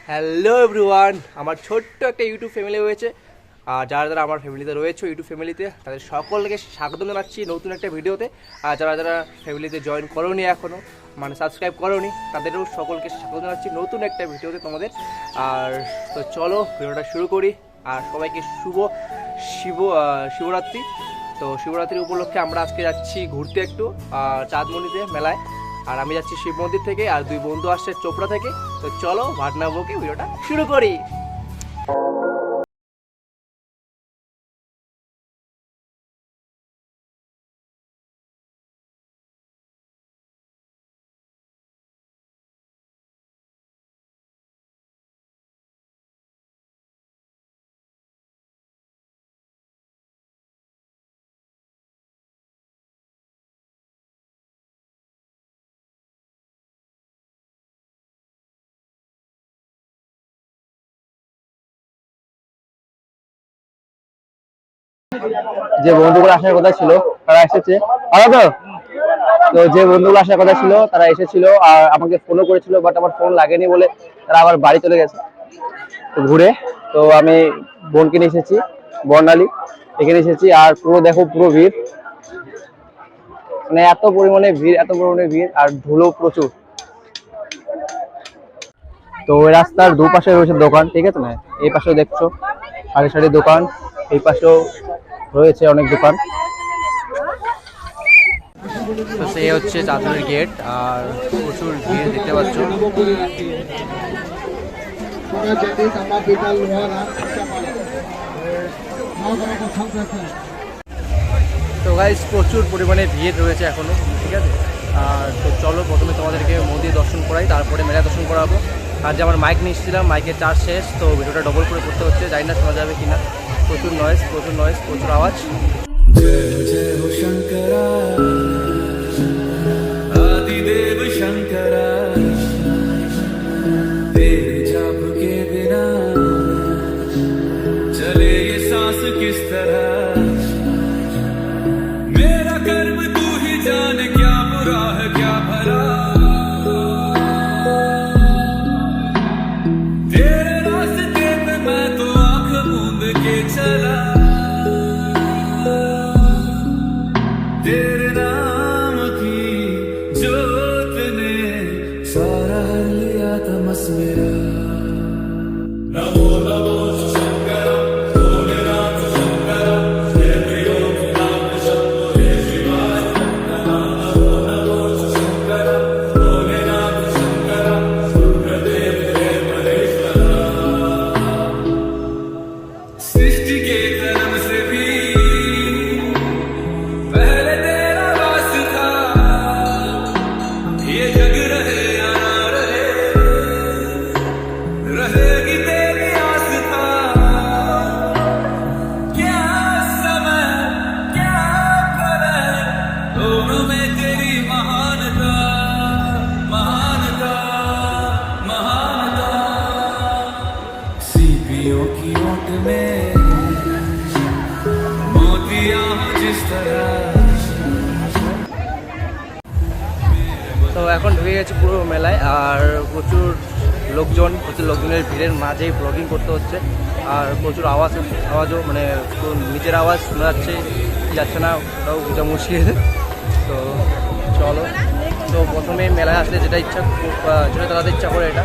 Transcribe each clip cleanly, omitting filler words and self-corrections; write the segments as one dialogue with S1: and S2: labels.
S1: Hello everyone, আমার ছোট্ট একটা ইউটিউব ফ্যামিলি হয়েছে। আর যারা যারা আমার ফ্যামিলিতে রয়েছে ইউটিউব ফ্যামিলিতে, তাদের সকলকে স্বাগত জানাচ্ছি নতুন একটা ভিডিওতে। আর যারা যারা ফ্যামিলিতে জয়েন করোনি এখনও, মানে সাবস্ক্রাইব করোনি, তাদেরও সকলকে স্বাগত জানাচ্ছি নতুন একটা ভিডিওতে তোমাদের। আর তো চলো ভিডিওটা শুরু করি। আর সবাইকে শিবরাত্রি। তো শিবরাত্রির উপলক্ষে আমরা আজকে যাচ্ছি ঘুরতে একটু চাঁদমণিতে মেলায়। আর আমি যাচ্ছি শিব মন্দির থেকে, আর দুই বন্ধু আসছে চোপড়া থেকে। তো চলো ভাটনা বকে ভিডিওটা শুরু করি।
S2: যে বন্ধুগুলো আসার কথা ছিল তারা এসেছে। তো যে বন্ধুগুলো আসার কথা ছিল তারা এসেছিল আর আমাকে ফোনও করেছিল, বাট আমার ফোন লাগেনি বলে তারা আবার বাড়ি চলে গেছে ঘুরে। তো আমি বোনকে নিয়ে এসেছি, বর্ণালী এখানে এসেছি। আর পুরো দেখো, পুরো ভিড়, মানে এত পরিমাণে ভিড় আর ধুলো প্রচুর। তো ওই রাস্তার দুপাশে রয়েছে দোকান, ঠিক আছে না? এই পাশেও দেখছো সারি সারি দোকান, এই পাশেও রয়েছে অনেক দোকান।
S1: তো সেই হচ্ছে চাঁদমণির গেট, আর প্রচুর ভিড় দেখতে পাচ্ছ। তো গাইস প্রচুর পরিমাণে ভিড় রয়েছে এখনো, ঠিক আছে? আর তো চলো প্রথমে তোমাদেরকে মন্দির দর্শন করাই, তারপরে মেলা দর্শন করাবো। আর যে আমার মাইক নিয়ে এসেছিলাম, মাইকের চার্জ শেষ, তো ভিডিওটা ডবল করে করতে হচ্ছে, জানি না শোনা যাবে কিনা। প্রচুর নয়েজ, প্রচুর আওয়াজ। आदिदेव शंकरा, तेरे जाप के बिना चले ये सांस किस तरह। मेरा कर्म तू ही जाने, क्या बुरा है क्या भला। तेरे रास्ते पे मैं तो आंख मूंद के चला। तेरे नाम की जोत ने सारा हर लिया तमस मेरा। नमो नमो शंकर, भोलेनाथ शंकर, जय प्रियो नाम शंभो, जय शिवाय। नमो नमो शंकर, भोलेनाथ शंकर, रुद्रदेव जय महेश्वर। सृष्टि के जन्म से भी पहले तेरा वास था, ये जग रहे या ना रहे, रहेगी तेरी आस्था। क्या समय क्या प्रलय, दोनों में तेरी महानता, महानता, महानता। सीपियों की ओट में मोतियां हो जिस तरह। তো এখন ঢুকে গেছে পুরো মেলায়, আর প্রচুর লোকজনের ভিড়ের মাঝেই ব্লগিং করতে হচ্ছে। আর প্রচুর আওয়াজও মানে নিজের আওয়াজ শোনা যাচ্ছে না, ওটাও বোঝা মুশকিল। তো চলো, তো প্রথমে মেলায় আসলে যেটা চালাতে ইচ্ছা করে এটা।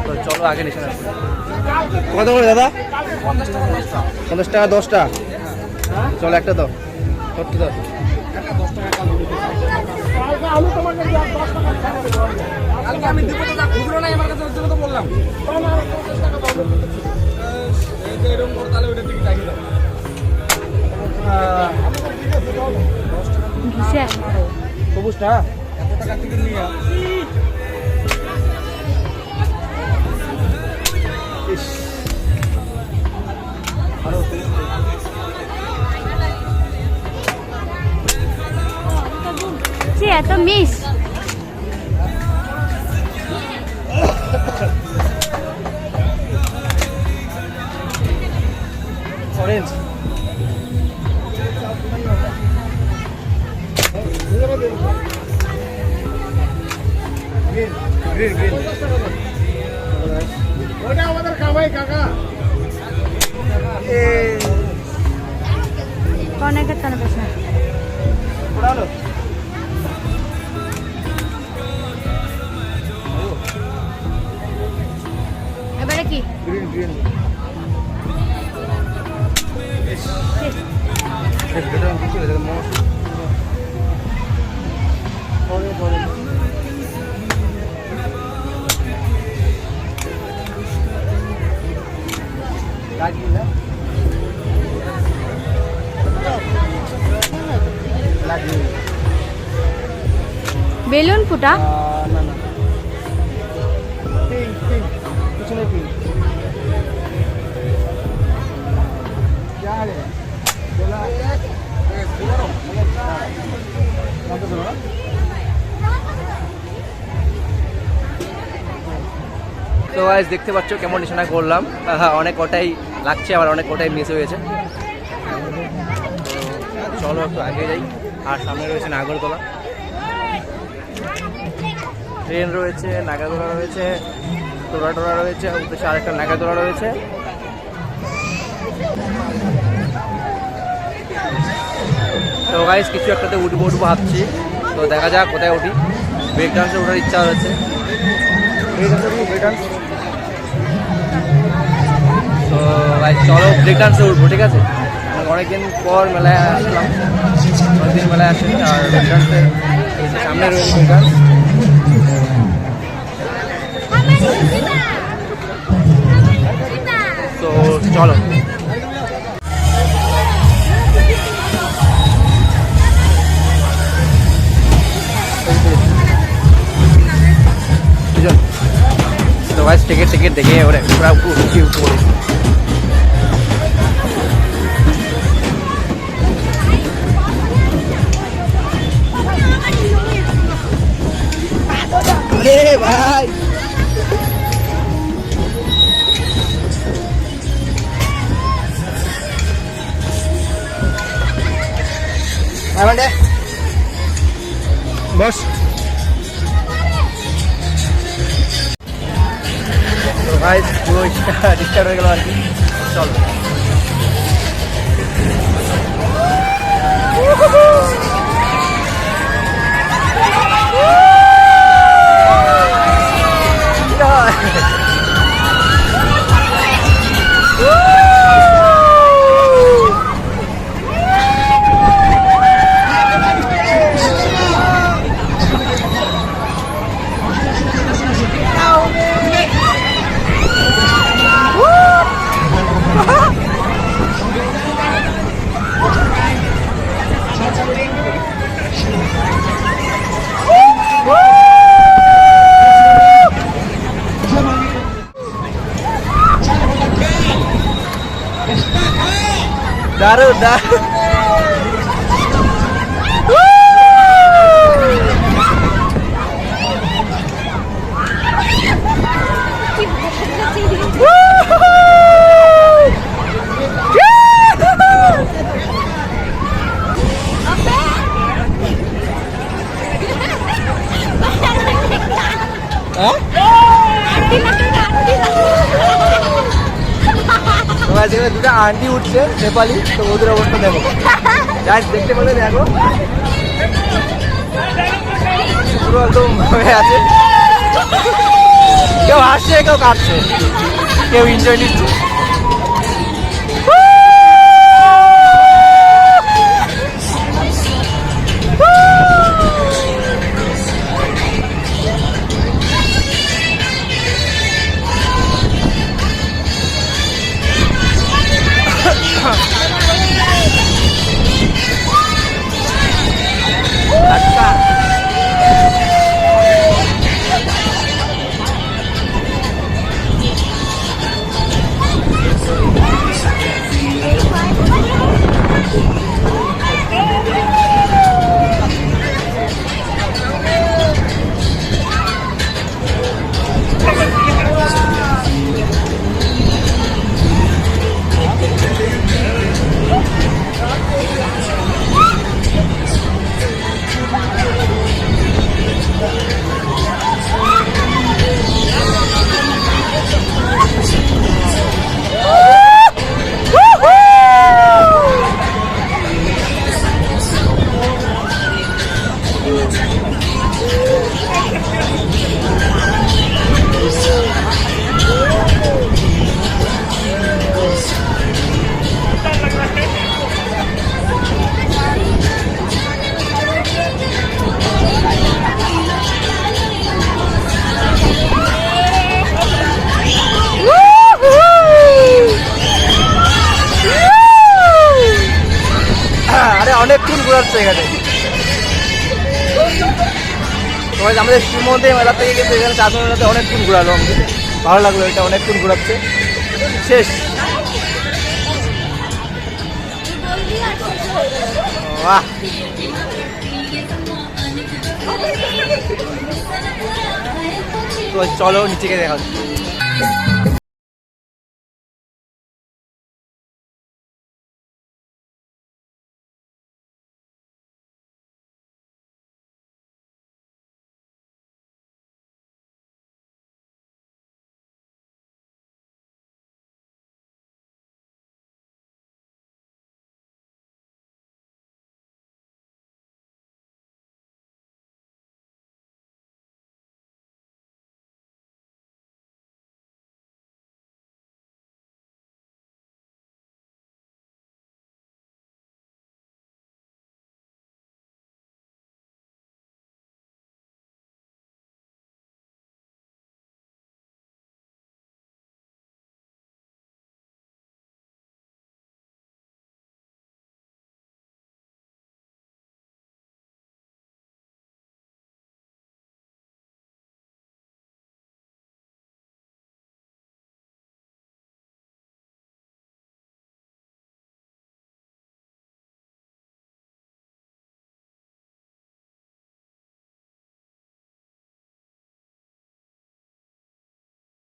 S1: তো চলো আগে নিশান আসবো। কত করে দাদা? 50 টাকা 10টা। চলো একটা দাও, সত্যি দাও। সবুজটা
S3: এত মিস
S1: অরেঞ্জ
S3: ওটা আমাদের কামাই কাকা
S4: অনেকের টানা পেছ না এবারে কি
S3: গ্রিন
S4: বেলুন ফুটা
S3: না না পিঙ্ক পিঙ্ক পিছনে পিঙ্ক क्या है बोला
S1: তো গাইস দেখতে পাচ্ছ কেমন নিশানা করলাম, অনেক কটাই লাগছে আবার অনেক কটাই মিস হয়েছে। তো চলো একটু আগে যাই। আর সামনে রয়েছে নাগরদোলা, ট্রেন রয়েছে, নাগাদোলা রয়েছে, টোরা রয়েছে, উদ্দেশ্যে আরেকটা নাগাদোলা রয়েছে। তো গাইস কিছু একটাতে উঠবো ভাবছি, তো দেখা যাক কোথায় উঠি। ব্রেক ডান্সে ওঠার ইচ্ছা হয়েছে। তো গাইস চলো ব্রেক ডান্সে উঠবো, ঠিক আছে? অনেকদিন পর মেলায় আসলাম, অনেকদিন মেলায় আসেনি। আর ব্রেক ডান্সে সামনে রয়েছে ব্রেক ডান্স। তো চলো তো গাইস টিকিট দেখে ওরা পুরা উঠে পড়েছি। ভাই
S3: बस
S1: তো গাইস পুরো ডিস্টার্ব হয়ে গেল আর কি। চলো দারুণ দারুণ। যেখানে দুটো আন্টি উঠছে নেপালি, তো ওদের অবস্থা দেখো, যাই দেখতে পেলে দেখো পুরো একদম হয়ে আছে। কেউ হাসছে, কেউ কাঁদছে, কেউ এনজয় নিচ্ছে। হচ্ছে এখানে। তোমার আমাদের শ্রীমন্দির মেলা থেকে কিন্তু এখানে চাঁদনি মেলাতে অনেকক্ষণ ঘুরালো আমাকে, ভালো লাগলো, এটা অনেকক্ষণ ঘুরাচ্ছে। শেষ বাহ, তো চলো নিচে গিয়ে দেখা হচ্ছে।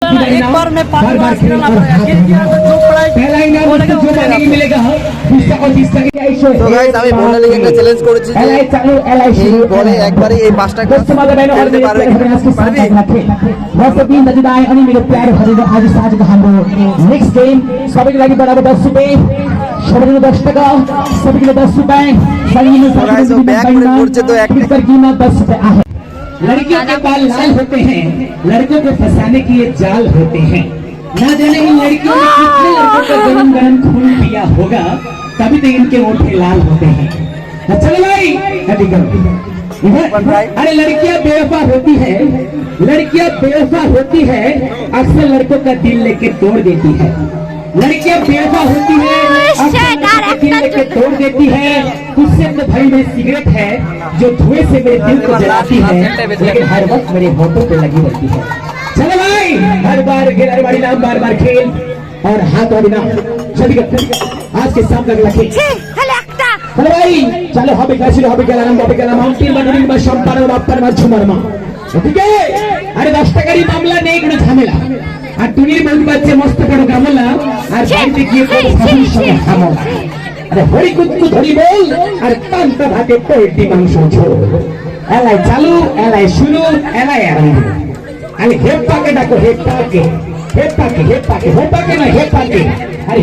S5: एक बार में 5 बार खेलना पड़ेगा, गिर गया तो जो पड़ा
S3: पहला इनाम उसको जो पानी नहीं मिलेगा दूसरा और तीसरा की आयुष
S1: তো গাইস আমি বর্ণালীকে একটা চ্যালেঞ্জ করেছি যে
S3: এলআই চালু এলআই
S1: এই বলে একবারে এই 5টা ক্লাস খেলতে পারবে কিনা? পারবি?
S3: दोस्तों तीन नजदाएं अनि मेरो प्यारो हजुर आज साँझको हाम्रो नेक्स्ट गेम सबैको लागि बराबर 10 रुपैयाँ सबैको 10 টাকা सबैको 10 रुपैयाँ संगीन
S1: guys, वो back में पहुंचे तो एक-
S3: की कीमत 10 रुपए आहे। लड़कियों के बाल लाल होते हैं, लड़कों को फंसाने के ये जाल होते हैं। ना जाने इन लड़कियों ने कितने लड़कों का गरम गरम खून पिया होगा, तभी तो इनके ओठे लाल होते हैं। चलो भाई अभी करो। अरे लड़कियां बेवफा होती है, लड़कियां बेवफा होती है, अक्सर लड़कों का दिल लेके तोड़ देती है। लड़कियां बेवफा होती है, अक्सर लड़कों का दिल लेके तोड़ देती है। उससे तो भाई में सिगरेट है जो धुएं से मेरे दिल को जलाती है, लेकिन हर वक्त मेरे होठों पे लगी रहती है। चलो भाई हर बार वाली नाम बार बार खेल और हाथ वाली नाम सभी का आज के शाम का अगला खेल। चलो भाई चलो হবে খেলা হবে খেলা মাউন্টেন বানুরিং বা সম্পাদন বাপ্পার মা ঝুমার মা ঠিক আছে। আরে 10 টাকারই মামলা নেই, কোনো ঝামেলা। আর টুনির বন্ধু বাচ্চা মস্ত বড় গামলা আর বাড়িতে গিয়ে কোনো শাশুড়ির সঙ্গে হামলা। আরে হরি কুতকু ধরি বল আর পান্তা ভাতে পোল্ট্রি মাংস ঝোল। এলাই চালু এলাই শুরু এলাই আরম্ভ। আরে হেপ্পাকে ডাকো হেপ্পাকে হেপ্পাকে হেপ্পাকে হেপ্পাকে না হেপ্পাকে। আরে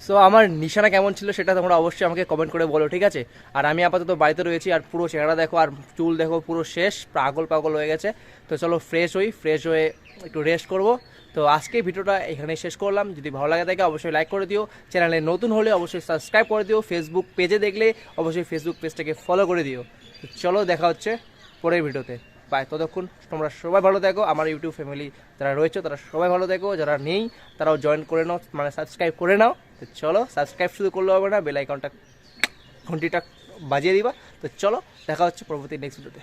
S1: সো আমার নিশানা কেমন ছিল সেটা তোমরা অবশ্যই আমাকে কমেন্ট করে বলো, ঠিক আছে। আর আমি আপাতত বাড়িতে রয়েছি, আর পুরো চেহারা দেখো আর চুল দেখো পুরো শেষ, পাগল পাগল হয়ে গেছে। তো চলো ফ্রেশ হয়ে একটু রেস্ট করব। তো আজকে ভিডিওটা এখানে শেষ করলাম। যদি ভালো লাগে থাকে অবশ্যই লাইক করে দিও, চ্যানেলে নতুন হলে অবশ্যই সাবস্ক্রাইব করে দিও, ফেসবুক পেজে দেখলে অবশ্যই ফেসবুক পেজটাকে ফলো করে দিও। তো চলো দেখা হচ্ছে পরের ভিডিওতে, বাই। ততক্ষণ তোমরা সবাই ভালো থাকো, আমার ইউটিউব ফ্যামিলি যারা রয়েছে তারা সবাই ভালো থাকো, যারা নেই তারাও জয়েন করে নাও, মানে সাবস্ক্রাইব করে নাও। তো চলো সাবস্ক্রাইব শুধু করলে হবে না, বেল আইকনটা ঘন্টিটা বাজিয়ে দিবা। তো চলো দেখা হচ্ছে পরবর্তী নেক্সট ভিডিওতে।